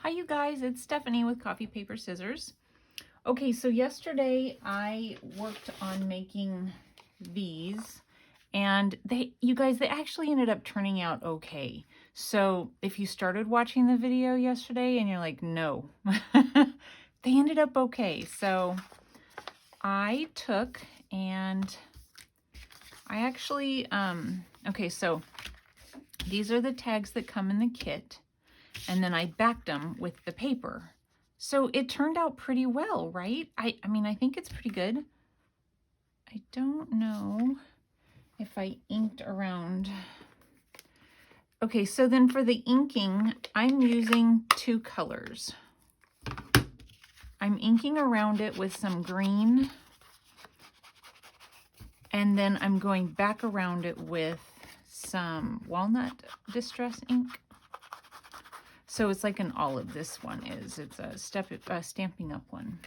Hi you guys, it's Stephanie with Coffee Paper Scissors. Okay, so yesterday I worked on making these and you guys, they actually ended up turning out okay. So if you started watching the video yesterday and you're like, no, they ended up okay. So I took and I actually, okay, so these are the tags that come in the kit. And then I backed them with the paper. So it turned out pretty well, right? I mean, I think it's pretty good. I don't know if I inked around. Okay, so then for the inking, I'm using two colors. I'm inking around it with some green, and then I'm going back around it with some walnut distress ink. So it's like an olive, this one is. It's a Stampin' Up! One.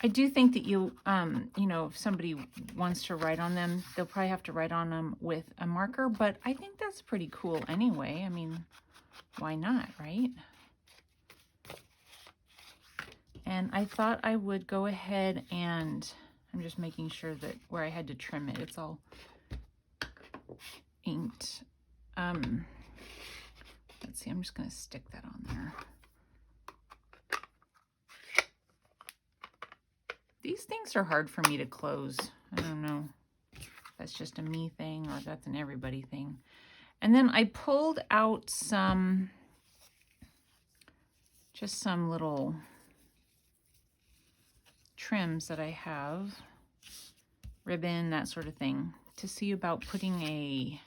I do think that you know, if somebody wants to write on them, they'll probably have to write on them with a marker, but I think that's pretty cool anyway. I mean, why not, right? And I thought I would go ahead and, I'm just making sure that where I had to trim it, it's all inked. Let's see, I'm just going to stick that on there. These things are hard for me to close. I don't know if that's just a me thing or if that's an everybody thing. And then I pulled out just some little trims that I have, ribbon, that sort of thing, to see about putting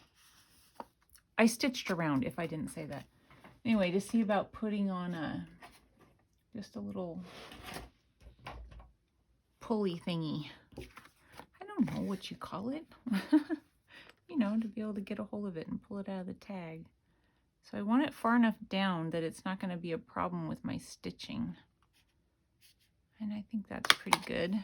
I stitched around, if I didn't say that. Anyway, to see about putting on just a little pulley thingy. I don't know what you call it. You know, to be able to get a hold of it and pull it out of the tag. So I want it far enough down that it's not going to be a problem with my stitching. And I think that's pretty good.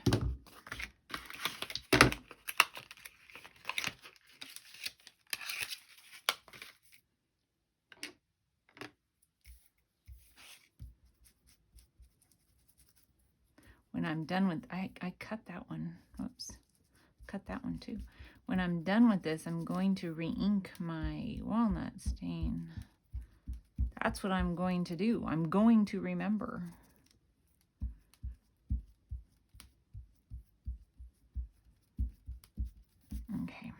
When I'm done with, I cut that one. Whoops. Cut that one too. When I'm done with this, I'm going to re-ink my walnut stain. That's what I'm going to do. I'm going to remember. Okay.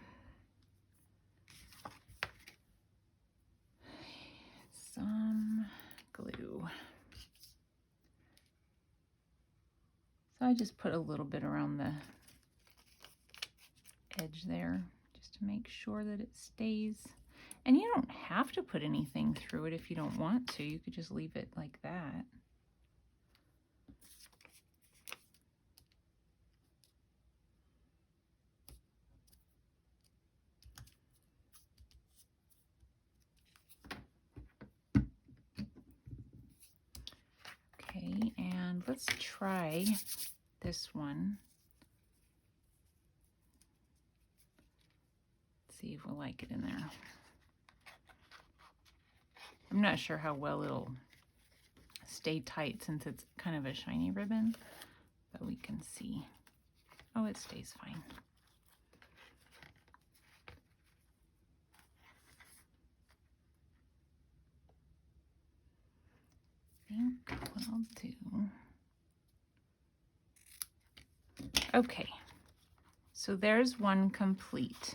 Some glue. So I just put a little bit around the edge there just to make sure that it stays. And you don't have to put anything through it if you don't want to. You could just leave it like that. Okay, and let's try this one. See if we'll like it in there. I'm not sure how well it'll stay tight since it's kind of a shiny ribbon, but we can see. Oh, it stays fine. I think what I'll do. Okay, so there's one complete.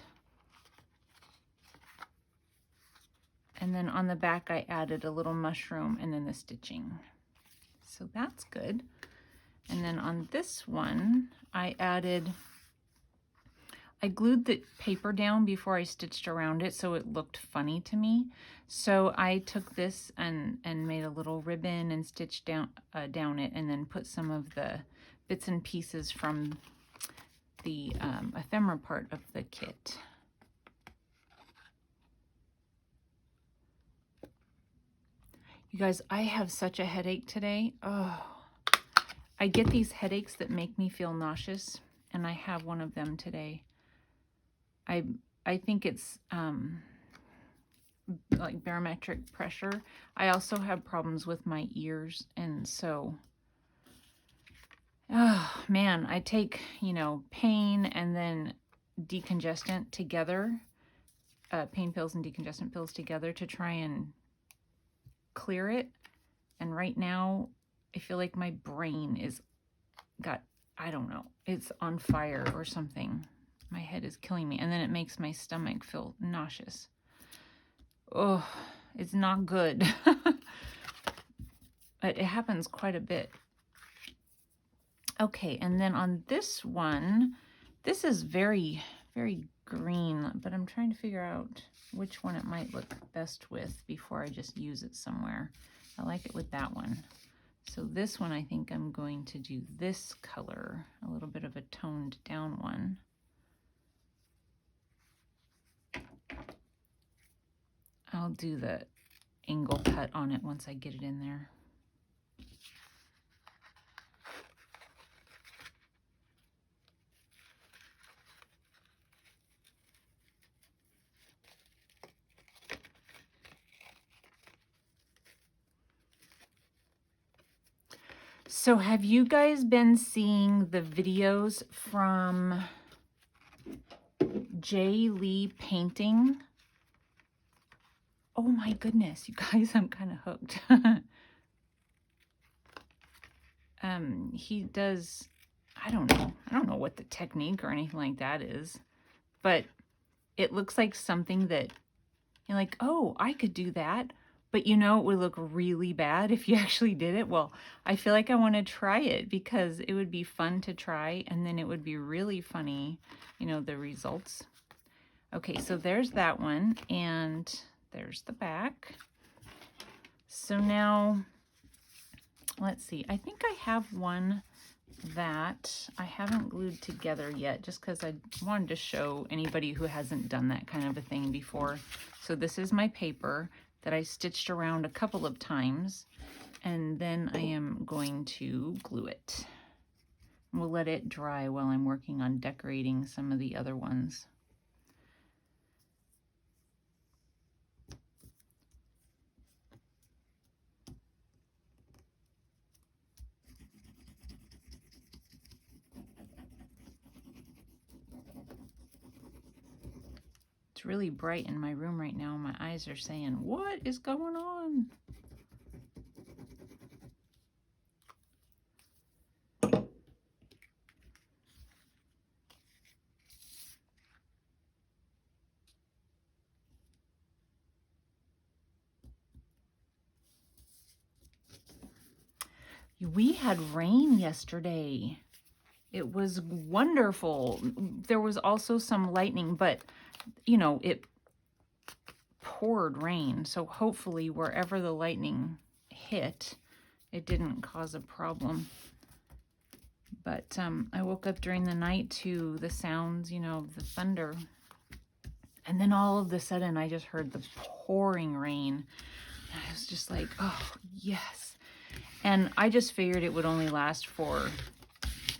And then on the back, I added a little mushroom and then the stitching. So that's good. And then on this one, I glued the paper down before I stitched around it, so it looked funny to me. So I took this and made a little ribbon and stitched down it, and then put some of the bits and pieces from the ephemera part of the kit. You guys, I have such a headache today. Oh, I get these headaches that make me feel nauseous, and I have one of them today. I think it's like barometric pressure. I also have problems with my ears, and so, oh man, I take, you know, pain and then decongestant together, pain pills and decongestant pills together to try and clear it. And right now, I feel like my brain is I don't know, it's on fire or something. My head is killing me, and then it makes my stomach feel nauseous. Oh, it's not good. But it happens quite a bit. Okay, and then on this one, this is very, very green, but I'm trying to figure out which one it might look best with before I just use it somewhere. I like it with that one. So this one, I think I'm going to do this color, a little bit of a toned down one. I'll do the angle cut on it once I get it in there. So have you guys been seeing the videos from Jay Lee Painting? Oh my goodness, you guys, I'm kind of hooked. He does, I don't know what the technique or anything like that is, but it looks like something that you're like, oh, I could do that. But you know, it would look really bad if you actually did it. Well, I feel like I want to try it because it would be fun to try, and then it would be really funny, you know, the results. Okay, so there's that one, and there's the back. So now, let's see. I think I have one that I haven't glued together yet, just because I wanted to show anybody who hasn't done that kind of a thing before. So this is my paper that I stitched around a couple of times, and then I am going to glue it. We'll let it dry while I'm working on decorating some of the other ones. It's really bright in my room right now. My eyes are saying, what is going on? We had rain yesterday. It was wonderful. There was also some lightning, but you know, it poured rain. So hopefully wherever the lightning hit, it didn't cause a problem. But I woke up during the night to the sounds, you know, of the thunder. And then all of a sudden I just heard the pouring rain. I was just like, oh, yes. And I just figured it would only last for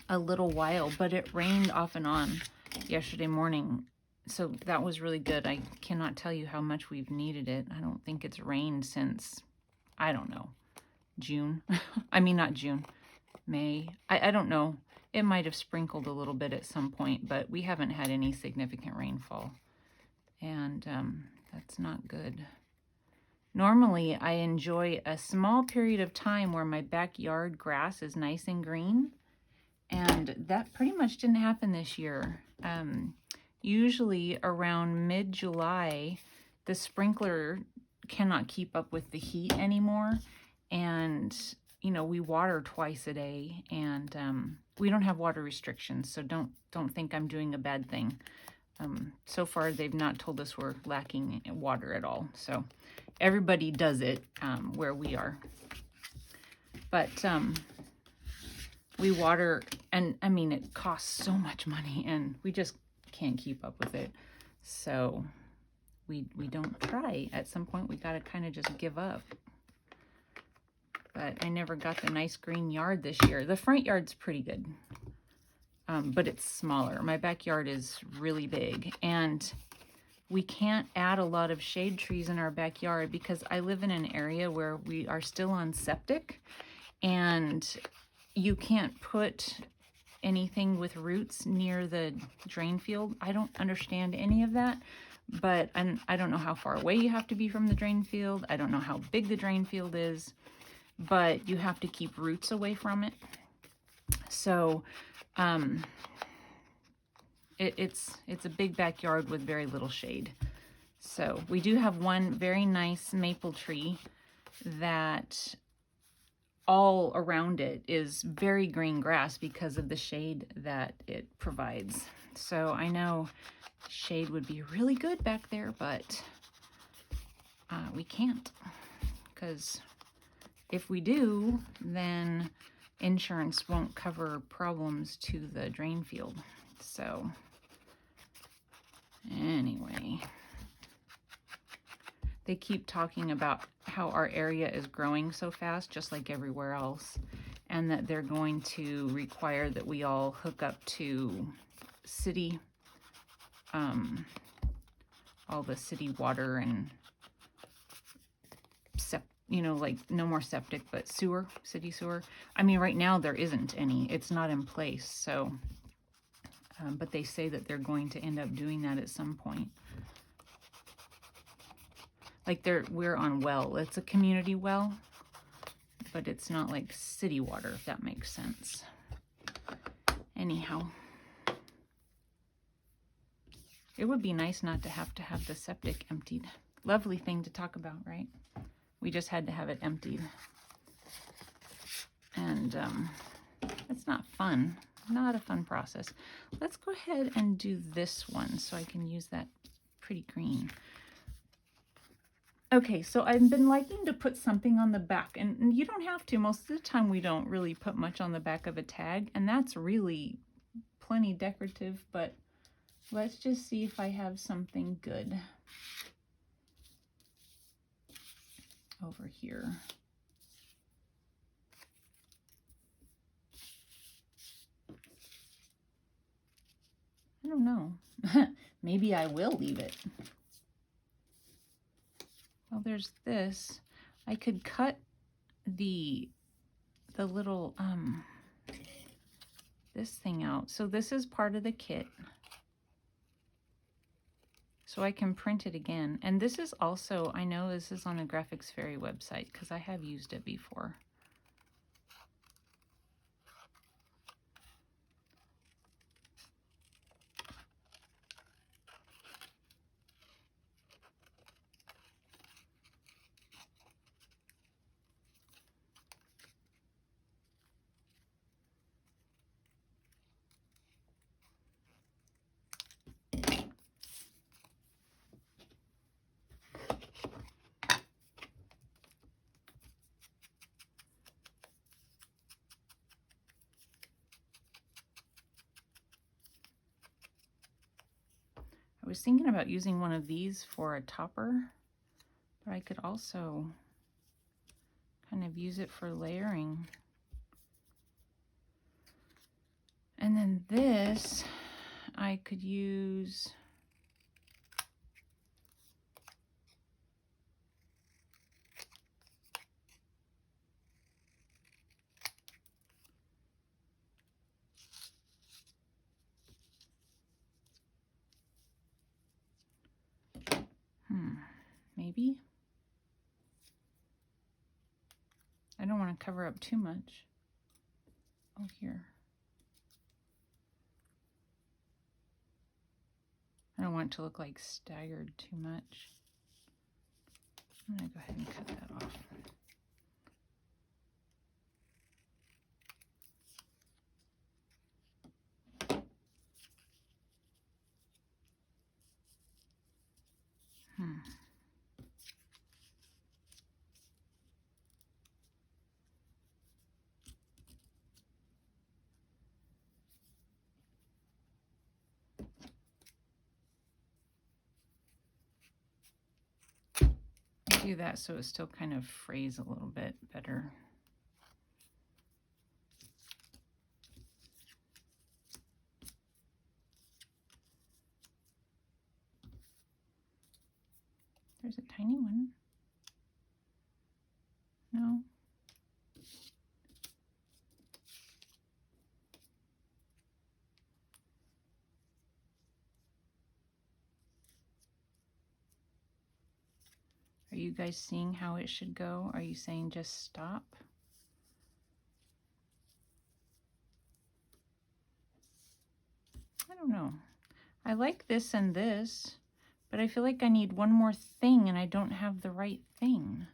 a little while, but it rained off and on yesterday morning. So that was really good. I cannot tell you how much we've needed it. I don't think it's rained since, I don't know, June. I mean, not June, May. I don't know. It might have sprinkled a little bit at some point, but we haven't had any significant rainfall. And that's not good. Normally, I enjoy a small period of time where my backyard grass is nice and green. And that pretty much didn't happen this year. Usually around mid-July, the sprinkler cannot keep up with the heat anymore. And, you know, we water twice a day, and we don't have water restrictions, so don't think I'm doing a bad thing. So far, they've not told us we're lacking water at all. So everybody does it where we are. But we water, and I mean, it costs so much money, and we just can't keep up with it. So we don't try. At some point, we got to kind of just give up. but I never got the nice green yard this year. The front yard's pretty good, but it's smaller. My backyard is really big, and we can't add a lot of shade trees in our backyard because I live in an area where we are still on septic, and you can't put anything with roots near the drain field. I don't understand any of that, but I don't know how far away you have to be from the drain field. I don't know how big the drain field is, but you have to keep roots away from it. So it's a big backyard with very little shade. So we do have one very nice maple tree that all around it is very green grass because of the shade that it provides. So I know shade would be really good back there, but we can't, because if we do, then insurance won't cover problems to the drain field. So anyway, they keep talking about how our area is growing so fast, just like everywhere else, and that they're going to require that we all hook up to city, all the city water and like no more septic, but sewer, city sewer. I mean, right now there isn't any. It's not in place. So, but they say that they're going to end up doing that at some point. Like we're on well. It's a community well, but it's not like city water, if that makes sense. Anyhow, it would be nice not to have the septic emptied. Lovely thing to talk about, right? We just had to have it emptied. And it's not fun. Not a fun process. Let's go ahead and do this one so I can use that pretty green. Okay, so I've been liking to put something on the back, and you don't have to. Most of the time we don't really put much on the back of a tag, and that's really plenty decorative, but let's just see if I have something good over here. I don't know. Maybe I will leave it. Well, there's this. I could cut the little this thing out. So this is part of the kit. So I can print it again. And this is also, I know this is on a Graphics Fairy website because I have used it before. I was thinking about using one of these for a topper, but I could also kind of use it for layering. And then this, I could use maybe. I don't want to cover up too much. Oh, here. I don't want it to look like staggered too much. I'm going to go ahead and cut that off. Do that so it still kind of frays a little bit better. There's a tiny one. No. Are you guys seeing how it should go? Are you saying just stop? I don't know. I like this and this, but I feel like I need one more thing and I don't have the right thing.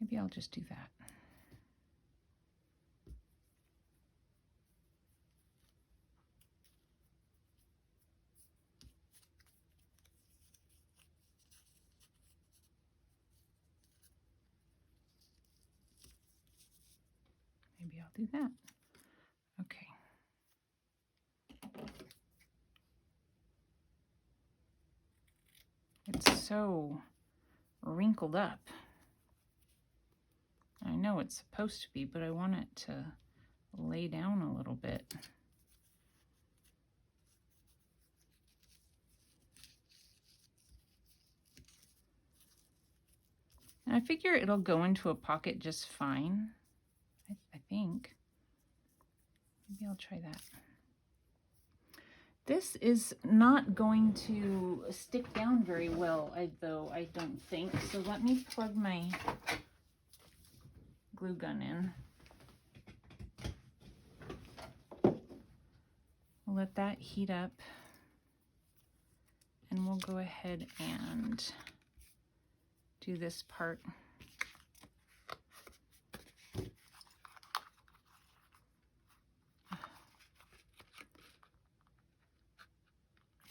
Maybe I'll just do that. Maybe I'll do that. Okay. It's so wrinkled up. I know it's supposed to be, but I want it to lay down a little bit. And I figure it'll go into a pocket just fine, I think. Maybe I'll try that. This is not going to stick down very well, though, I don't think. So let me plug my glue gun in. We'll let that heat up. And we'll go ahead and do this part.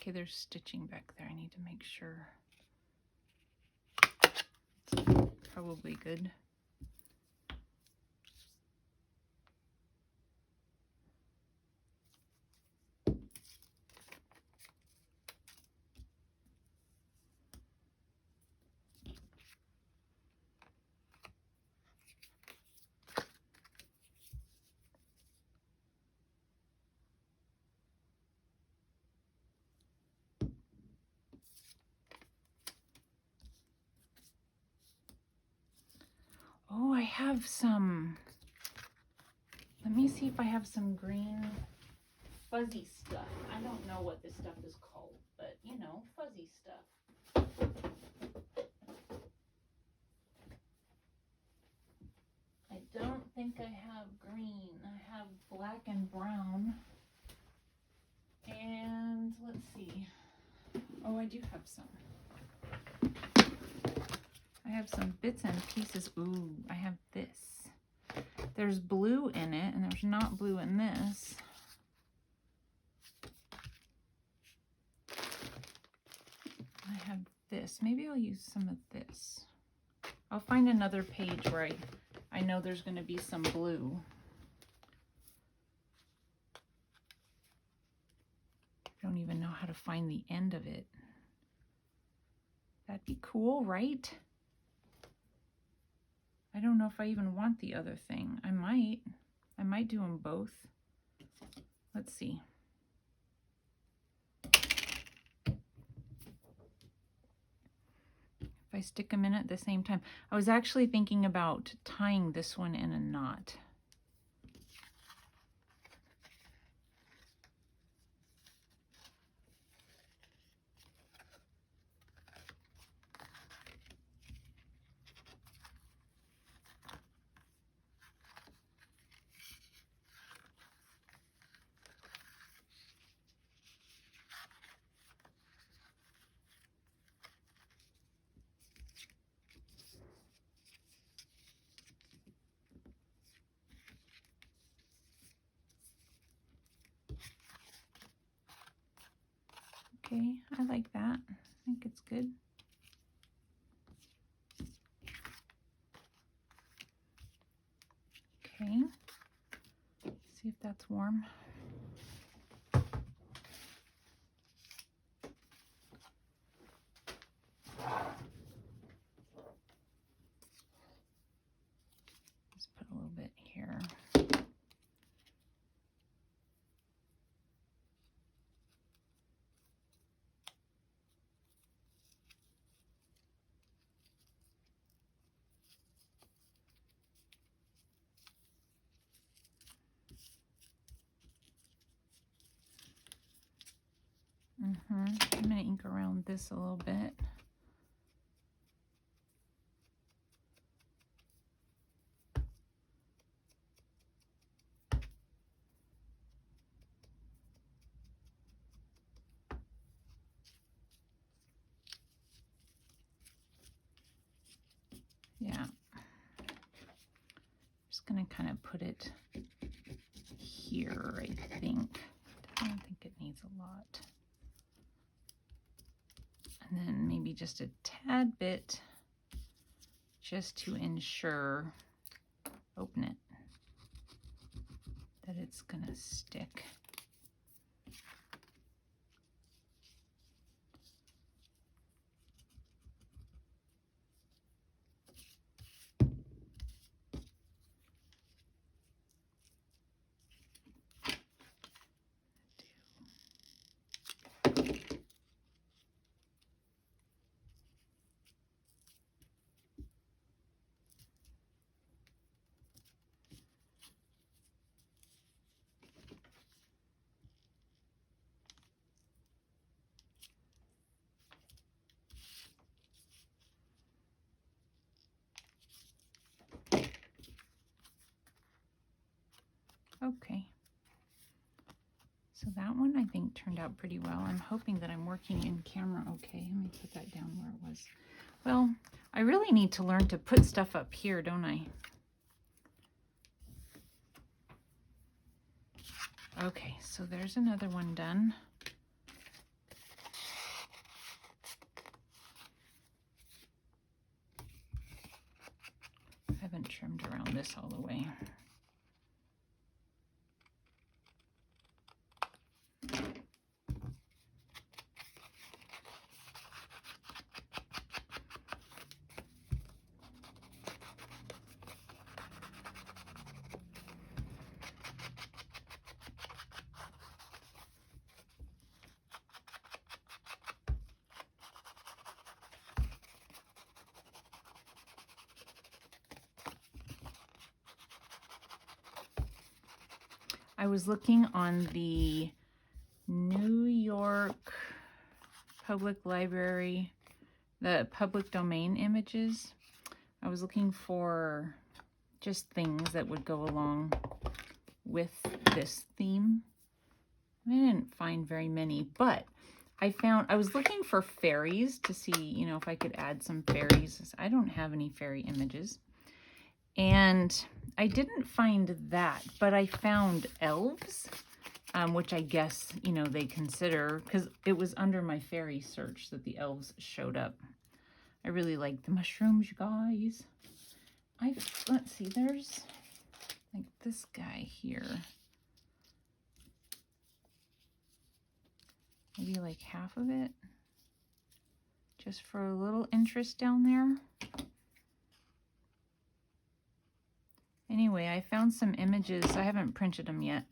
Okay, there's stitching back there. I need to make sure. It's probably good. Oh, I have some. Let me see if I have some green fuzzy stuff. I don't know what this stuff is called, but you know, fuzzy stuff. I don't think I have green. I have black and brown. And let's see. Oh, I do have some. I have some bits and pieces. Ooh, I have this. There's blue in it, and there's not blue in this. I have this. Maybe I'll use some of this. I'll find another page where I know there's going to be some blue. I don't even know how to find the end of it. That'd be cool, right? I don't know if I even want the other thing. I might do them both. Let's see. If I stick them in at the same time. I was actually thinking about tying this one in a knot. Okay, I like that. I think it's good. Okay, see if that's warm. I'm going to ink around this a little bit. Yeah. Just going to kind of put it here, I think. I don't think it needs a lot. And then maybe just a tad bit just to ensure, open it, that it's going to stick. Okay. So that one I think turned out pretty well. I'm hoping that I'm working in camera okay. Let me put that down where it was. Well, I really need to learn to put stuff up here, don't I? Okay, so there's another one done. I haven't trimmed around this all the way. I was looking on the New York Public Library, the public domain images. I was looking for just things that would go along with this theme. I didn't find very many, but I was looking for fairies to see, you know, if I could add some fairies. I don't have any fairy images. And I didn't find that, but I found elves, which I guess, you know, they consider, because it was under my fairy search that the elves showed up. I really like the mushrooms, you guys. Let's see, there's like this guy here. Maybe like half of it, just for a little interest down there. Anyway, I found some images. I haven't printed them yet.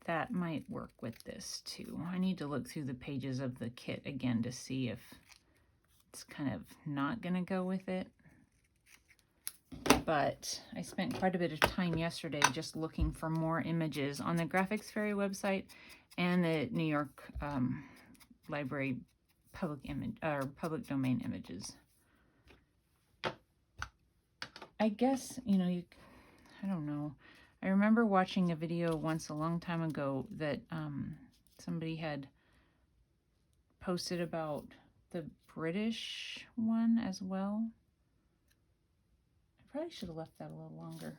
That might work with this too. I need to look through the pages of the kit again to see if it's kind of not gonna go with it. But I spent quite a bit of time yesterday just looking for more images on the Graphics Fairy website and the New York Library public domain images. I guess, you know, I don't know. I remember watching a video once a long time ago that somebody had posted about the British one as well. I probably should have left that a little longer.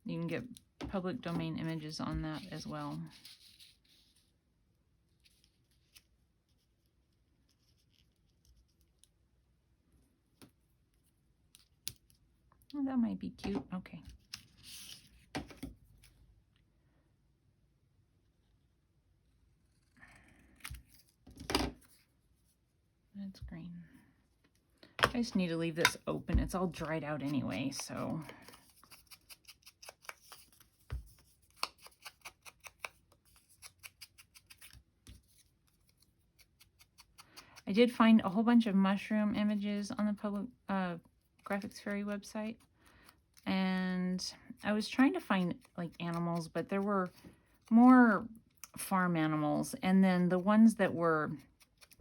You can get public domain images on that as well. Oh, that might be cute. Okay. That's green. I just need to leave this open. It's all dried out anyway, so. I did find a whole bunch of mushroom images on the public Graphics Fairy website. And I was trying to find like animals, but there were more farm animals. And then the ones that were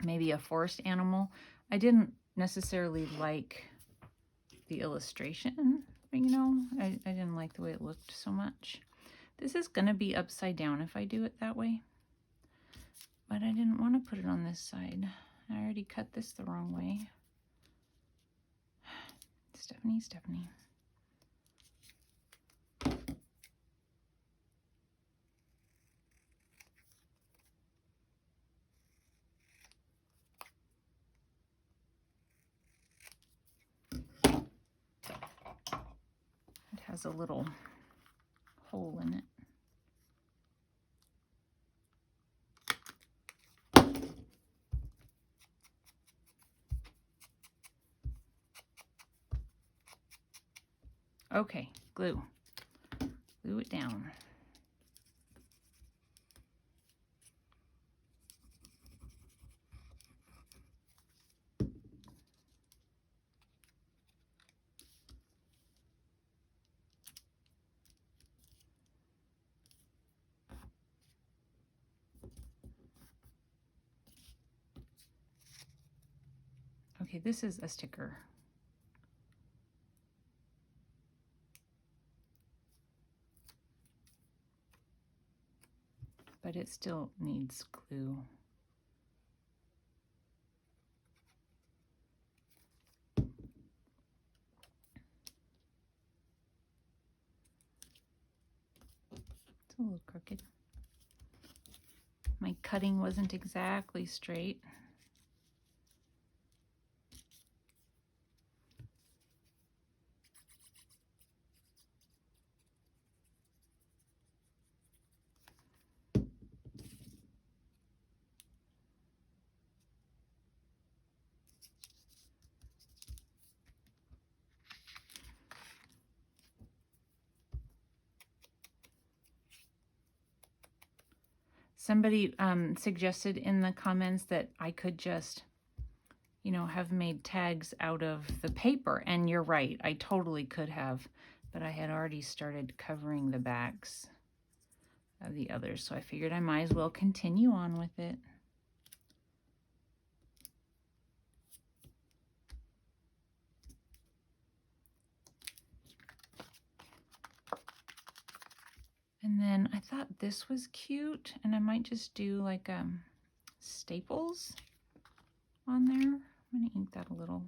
maybe a forest animal, I didn't necessarily like the illustration, you know. I didn't like the way it looked so much. This is going to be upside down if I do it that way. But I didn't want to put it on this side. I already cut this the wrong way. Stephanie, Stephanie. It has a little hole in it. Okay, glue. Glue it down. Okay, this is a sticker. But it still needs glue. It's a little crooked. My cutting wasn't exactly straight. Somebody suggested in the comments that I could just, you know, have made tags out of the paper. And you're right, I totally could have, but I had already started covering the backs of the others. So I figured I might as well continue on with it. And then I thought this was cute, and I might just do like staples on there. I'm gonna ink that a little.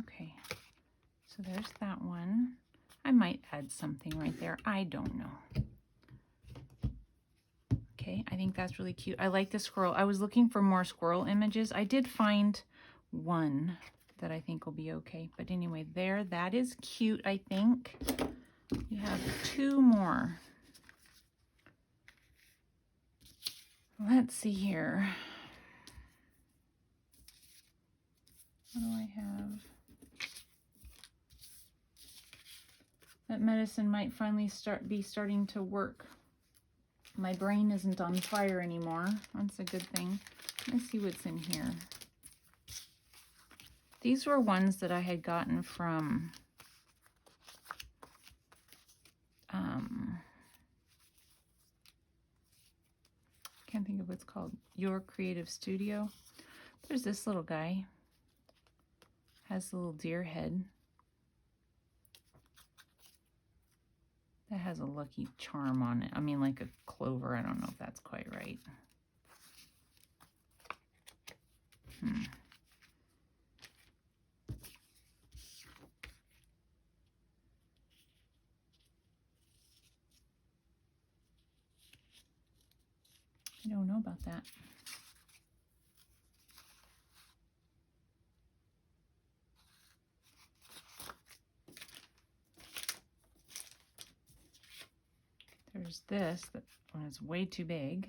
Okay, so there's that one. I might add something right there. I don't know. Okay, I think that's really cute. I like the squirrel. I was looking for more squirrel images. I did find one that I think will be okay. But anyway, there, that is cute, I think. We have two more. Let's see here. What do I have? That medicine might finally be starting to work. My brain isn't on fire anymore. That's a good thing. Let's see what's in here. These were ones that I had gotten from can't think of what's called, Your Creative Studio. There's this little guy. Has a little deer head. That has a Lucky Charm on it. I mean, like a clover. I don't know if that's quite right. I don't know about that. There's this, that one is way too big.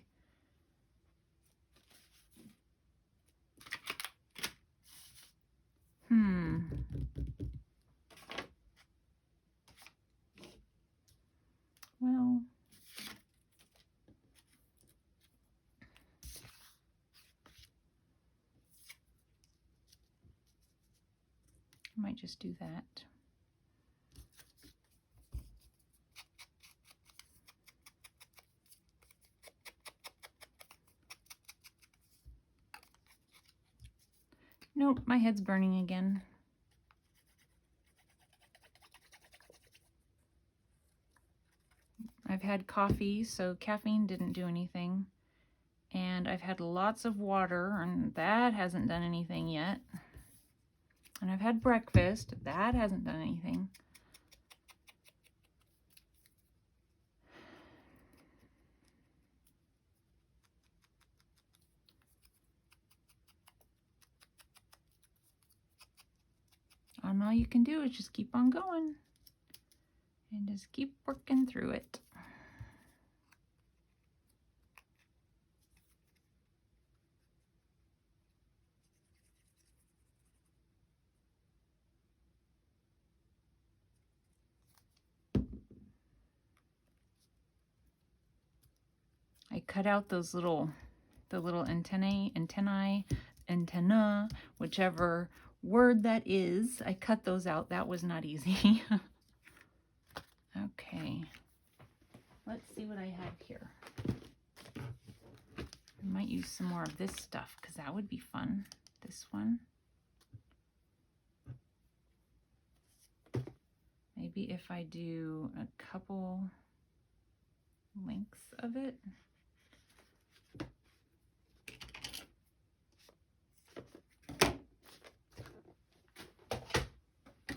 Well, I might just do that. Nope, my head's burning again. I've had coffee, so caffeine didn't do anything. And I've had lots of water, and that hasn't done anything yet. And I've had breakfast, that hasn't done anything. And all you can do is just keep on going and just keep working through it. I cut out those the little antenna, whichever word that is. I cut those out. That was not easy. Okay. Let's see what I have here. I might use some more of this stuff because that would be fun. This one. Maybe if I do a couple lengths of it.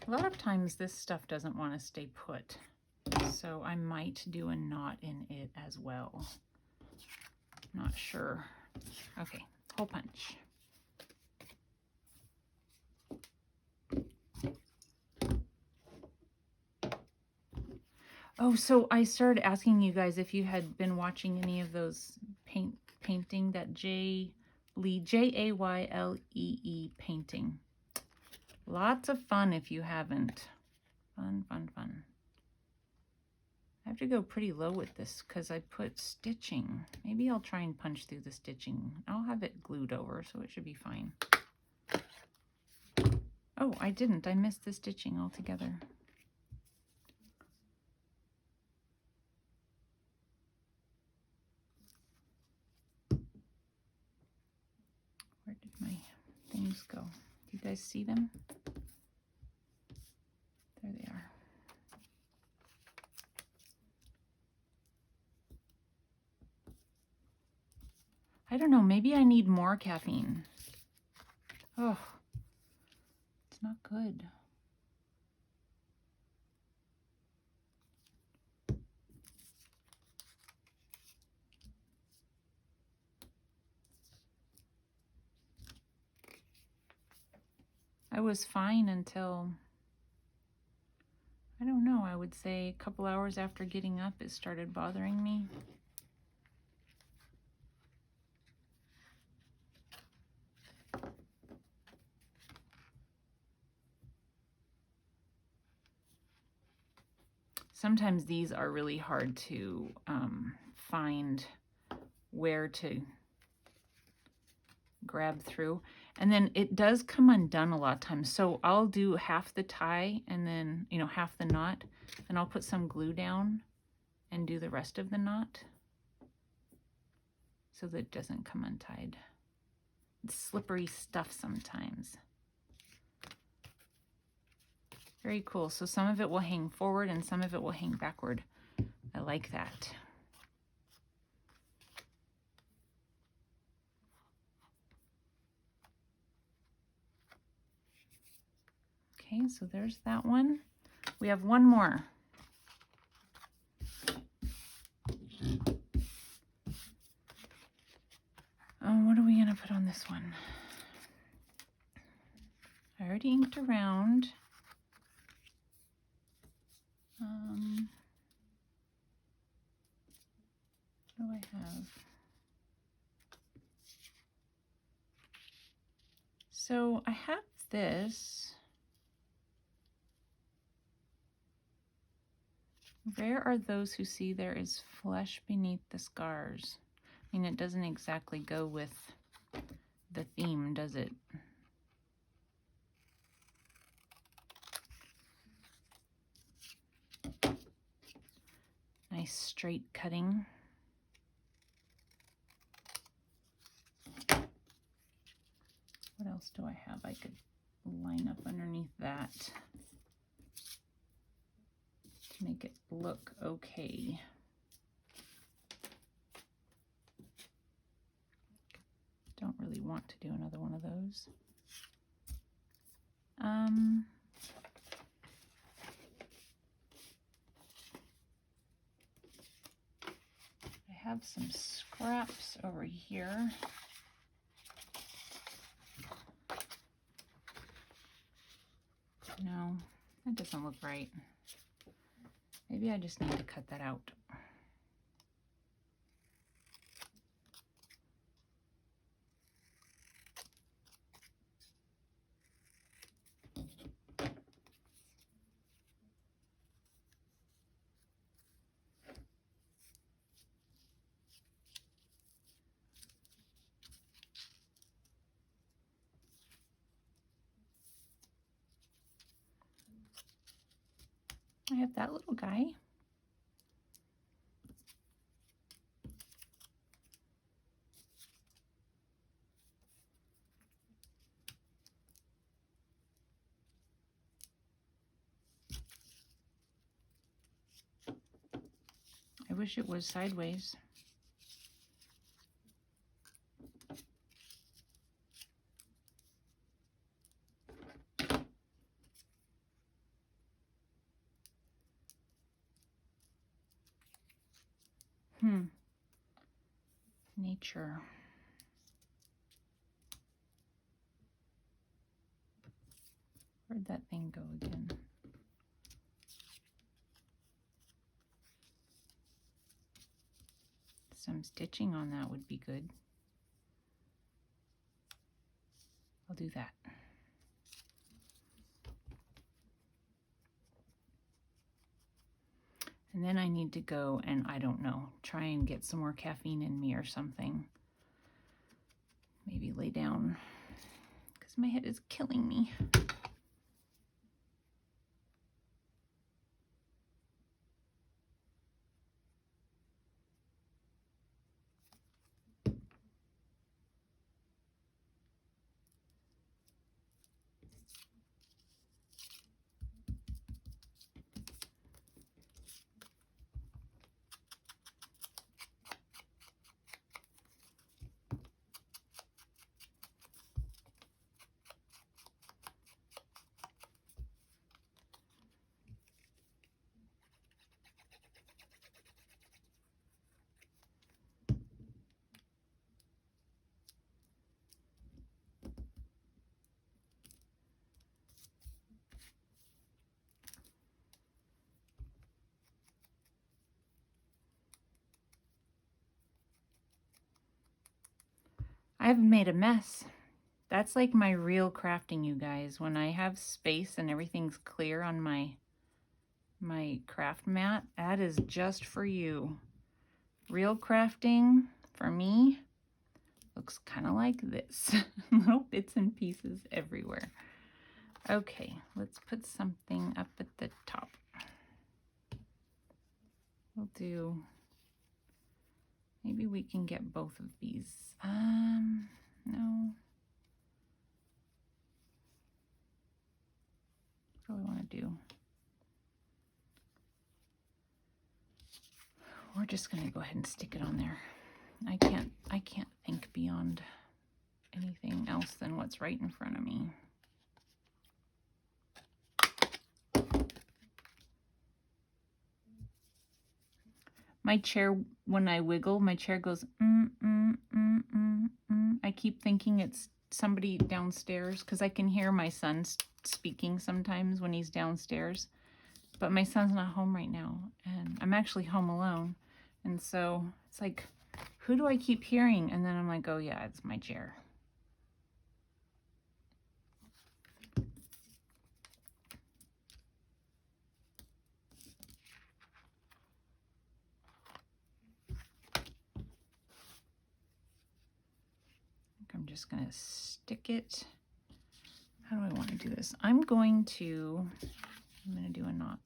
A lot of times this stuff doesn't want to stay put, so I might do a knot in it as well. Not sure. Okay, hole punch. Oh, so I started asking you guys if you had been watching any of those painting, that Jaylee, Jaylee painting. Lots of fun if you haven't. Fun, fun, fun. I have to go pretty low with this because I put stitching. Maybe I'll try and punch through the stitching. I'll have it glued over, so it should be fine. Oh, I didn't. I missed the stitching altogether. Where did my things go? Do you guys see them? There they are. I don't know, maybe I need more caffeine. Oh, it's not good. I was fine until, I don't know, I would say a couple hours after getting up, it started bothering me. Sometimes these are really hard to find where to grab through. And then it does come undone a lot of times. So I'll do half the tie and then, you know, half the knot. And I'll put some glue down and do the rest of the knot so that it doesn't come untied. It's slippery stuff sometimes. Very cool. So some of it will hang forward and some of it will hang backward. I like that. Okay, so there's that one. We have one more. this one. I already inked around. What do I have? So I have this. Rare are those who see there is flesh beneath the scars. I mean, it doesn't exactly go with the theme, does it? Nice straight cutting. What else do I have I could line up underneath that to make it look okay? Don't really want to do another one of those. I have some scraps over here. No, that doesn't look right. Maybe I just need to cut that out. I have that little guy. I wish it was sideways. Nature. Where'd that thing go again? Some stitching on that would be good. I'll do that. And then I need to go and, I don't know, try and get some more caffeine in me or something. Maybe lay down because my head is killing me. I've made a mess. That's like my real crafting, you guys. When I have space and everything's clear on my craft mat, that is just for you. Real crafting, for me, looks kind of like this. Little bits and pieces everywhere. Okay, let's put something up at the top. We'll do, maybe we can get both of these. No. What do I want to do? We're just going to go ahead and stick it on there. I can't think beyond anything else than what's right in front of me. My chair, when I wiggle, my chair goes, I keep thinking it's somebody downstairs because I can hear my son speaking sometimes when he's downstairs. But my son's not home right now, and I'm actually home alone. And so it's like, who do I keep hearing? And then I'm like, oh yeah, it's my chair. I'm just going to stick it. How do I want to do this? I'm going to do a knot.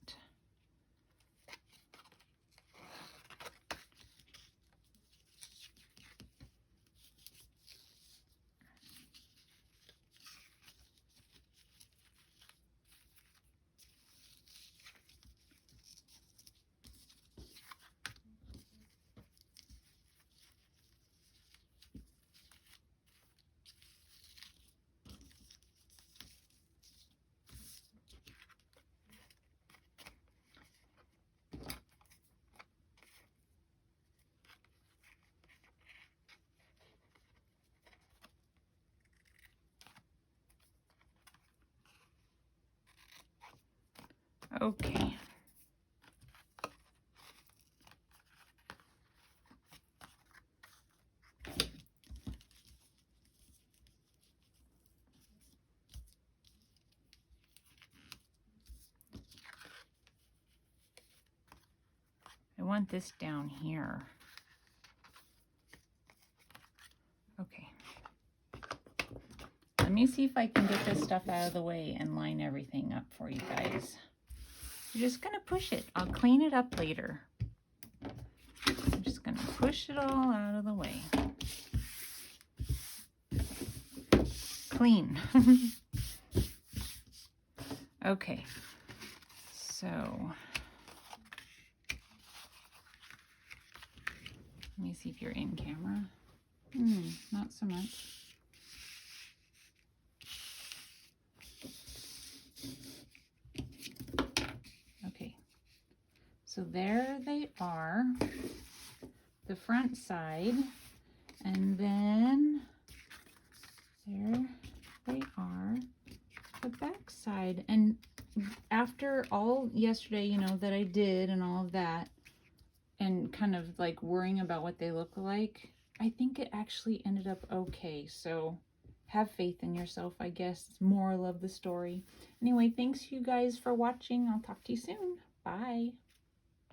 Okay. I want this down here. Okay. Let me see if I can get this stuff out of the way and line everything up for you guys. You're just gonna push it. I'll clean it up later. I'm just gonna push it all out of the way. Clean. Okay, so let me see if you're in camera. Not so much. Okay, so there they are, the front side, and then there they are, the back side. And after all yesterday, you know, that I did and all of that, and kind of like worrying about what they look like, I think it actually ended up okay. So have faith in yourself, I guess. Moral of the story. Anyway, thanks you guys for watching. I'll talk to you soon. Bye.